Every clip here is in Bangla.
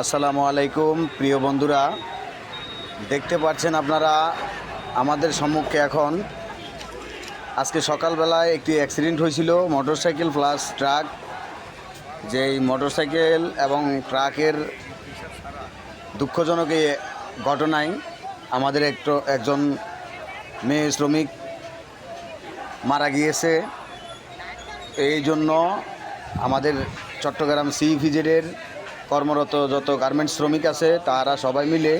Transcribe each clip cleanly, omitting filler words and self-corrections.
আসসালামু আলাইকুম প্রিয় বন্ধুরা, দেখতে পাচ্ছেন আপনারা আমাদের সম্মুখে এখন আজকে সকালবেলায় একটি অ্যাক্সিডেন্ট হয়েছিল মোটরসাইকেল প্লাস ট্রাক। যেই মোটরসাইকেল এবং ট্রাকের দুঃখজনক এই ঘটনায় আমাদের একজন মেয়ে শ্রমিক মারা গিয়েছে। এই জন্য আমাদের চট্টগ্রাম সিইপিজেডের কর্মরত যত গার্মেন্টস শ্রমিক আছে তারা সবাই মিলে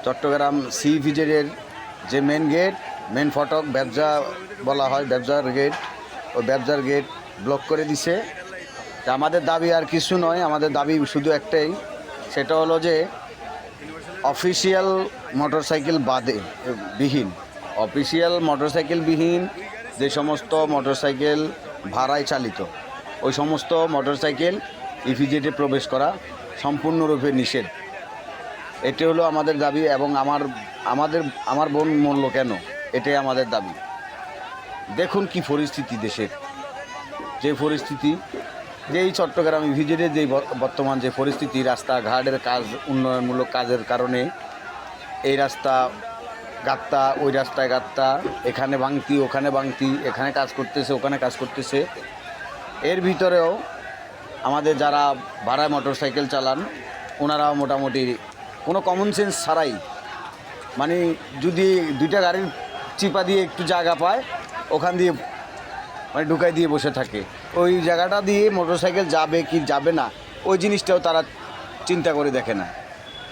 চট্টগ্রাম সিইপিজেডের যে মেন ফটক ব্যবসা বলা হয়, ব্যবসার গেট, ওই ব্যবসার গেট ব্লক করে দিছে। আমাদের দাবি আর কিছু নয়, আমাদের দাবি শুধু একটাই, সেটা হলো যে অফিসিয়াল মোটরসাইকেল বিহীন যে সমস্ত মোটরসাইকেল ভাড়ায় চালিত ওই সমস্ত মোটরসাইকেল ইপিজেডে প্রবেশ করা সম্পূর্ণরূপে নিষেধ। এটি হলো আমাদের দাবি। এবং আমার বোন মূল্য কেন, এটাই আমাদের দাবি। দেখুন কি পরিস্থিতি দেশের, যে পরিস্থিতি, যে এই চট্টগ্রাম ইপিজেডের যে বর্তমান যে পরিস্থিতি, রাস্তাঘাটের কাজ, উন্নয়নমূলক কাজের কারণে এই রাস্তা গাত্তা, ওই রাস্তায় গাত্তা, এখানে ভাঙতি, ওখানে ভাঙতি, এখানে কাজ করতেছে, ওখানে কাজ করতেছে। এর ভিতরেও আমাদের যারা ভাড়ায় মোটরসাইকেল চালান ওনারাও মোটামুটি কোনো কমন সেন্স ছাড়াই, মানে যদি দুইটা গাড়ির চিপা দিয়ে একটু জায়গা পায় ওখান দিয়ে মানে ঢুকাই দিয়ে বসে থাকে। ওই জায়গাটা দিয়ে মোটরসাইকেল যাবে কি যাবে না ওই জিনিসটাও তারা চিন্তা করে দেখে না।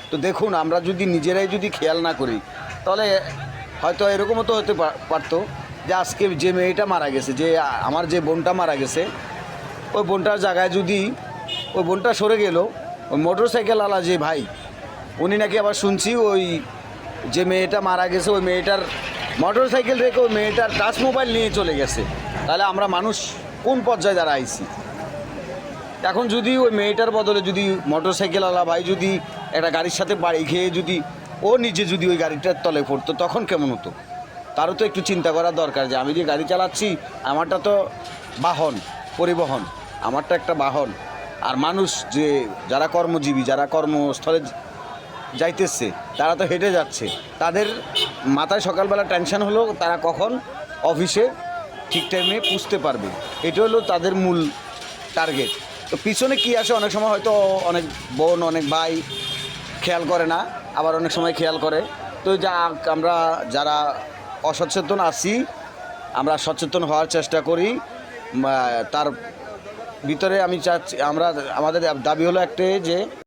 তো দেখুন, আমরা যদি নিজেরাই যদি খেয়াল না করি তাহলে হয়তো এরকমও তো হতে পারতো যে আজকে যে মেয়েটা মারা গেছে, যে আমার যে বোনটা মারা গেছে, ওই বোনটার জায়গায় যদি ওই বোনটা সরে গেল, ওই মোটরসাইকেলওয়ালা যে ভাই উনি নাকি আবার শুনছি ওই যে মেয়েটা মারা গেছে ওই মেয়েটার মোটরসাইকেল রেখে ওই মেয়েটার টাচ মোবাইল নিয়ে চলে গেছে। তাহলে আমরা মানুষ কোন পর্যায়ে দ্বারা আইছি? এখন যদি ওই মেয়েটার বদলে যদি মোটরসাইকেলওয়ালা ভাই যদি একটা গাড়ির সাথে বাড়ি খেয়ে যদি ও নিজে যদি ওই গাড়িটার তলে পড়তো তখন কেমন হতো? তারও তো একটু চিন্তা করা দরকার যে আমি যে গাড়ি চালাচ্ছি আমারটা তো বাহন, পরিবহন, আমারটা একটা বাহন। আর মানুষ যে যারা কর্মজীবী, যারা কর্মস্থলে যাইতেছে তারা তো হেঁটে যাচ্ছে, তাদের মাথায় সকালবেলা টেনশন হলো তারা কখন অফিসে ঠিক টাইমে পুষতে পারবে, এটা হলো তাদের মূল টার্গেট। তো পিছনে কী আসে অনেক সময় হয়তো অনেক বোন, অনেক ভাই খেয়াল করে না, আবার অনেক সময় খেয়াল করে। তো আমরা যারা অসচেতন আছি আমরা সচেতন হওয়ার চেষ্টা করি। তার ভিতরে আমি চাচ্ছি, আমাদের দাবি হলো একটাই যে